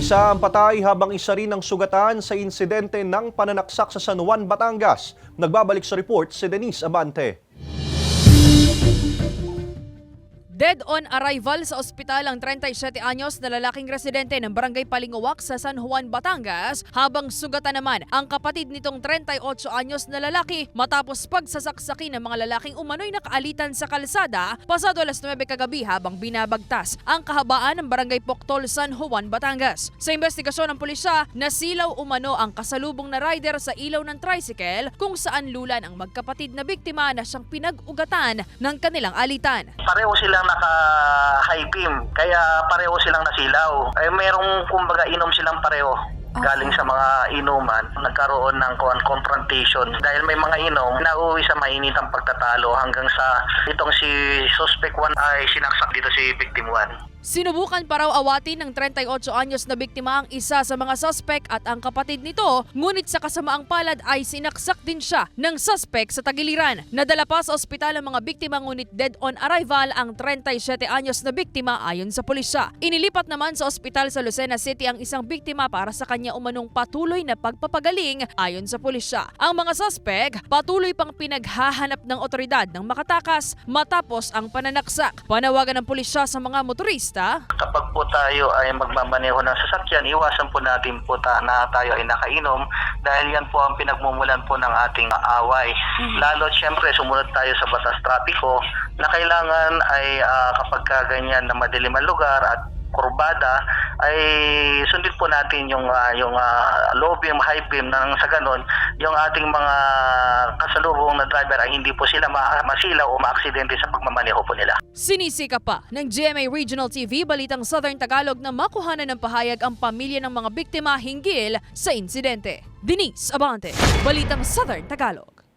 Isa ang patay habang isa rin ang sugatan sa insidente ng pananaksak sa San Juan, Batangas. Nagbabalik sa report si Denise Abante. Dead on arrival sa ospital ang 37 anyos na lalaking residente ng Barangay Palingawak sa San Juan, Batangas habang sugatan naman ang kapatid nitong 38 anyos na lalaki matapos pagsasaksakin ng mga lalaking umano'y nakaalitan sa kalsada pasado alas 9 kagabi habang binabagtas ang kahabaan ng Barangay Poctol, San Juan, Batangas. Sa investigasyon ng pulisya, nasilaw umano ang kasalubong na rider sa ilaw ng tricycle kung saan lulan ang magkapatid na biktima na siyang pinag-ugatan ng kanilang alitan. Pareho silang naka-high beam, kaya pareho silang nasilaw. Merong kumbaga inom silang pareho. Galing sa mga inuman, nagkaroon ng confrontation. Dahil may mga inom, nauwi sa mainitang pagtatalo hanggang sa itong si suspect 1 ay sinaksak dito si victim 1. Sinubukan pa raw awatin ng 38 anyos na biktima ang isa sa mga suspect at ang kapatid nito, ngunit sa kasamaang palad ay sinaksak din siya ng suspect sa tagiliran. Nadala pa sa ospital ang mga biktima ngunit dead on arrival ang 37 anyos na biktima ayon sa pulisya. Inilipat naman sa ospital sa Lucena City ang isang biktima para sa kanya umanong patuloy na pagpapagaling ayon sa pulisya. Ang mga suspect patuloy pang pinaghahanap ng otoridad ng makatakas matapos ang pananaksak. Panawagan ng pulisya sa mga motorista. Kapag po tayo ay magmamaneho ng sasakyan, iwasan po natin po na tayo ay nakainom dahil yan po ang pinagmumulan po ng ating away. Lalo siyempre sumunod tayo sa batas trapiko na kailangan ay kapag ganyan na madilim ang lugar at kurbada ay sundin po natin yung low beam, high beam nang sa ganon yung ating mga kasalubong na driver ay hindi po sila masilaw o maaksidente sa pagmamaneho po nila. Sinisika pa ng GMA Regional TV Balitang Southern Tagalog na makuhanan ng pahayag ang pamilya ng mga biktima hinggil sa insidente. Denise Abante, Balitang Southern Tagalog.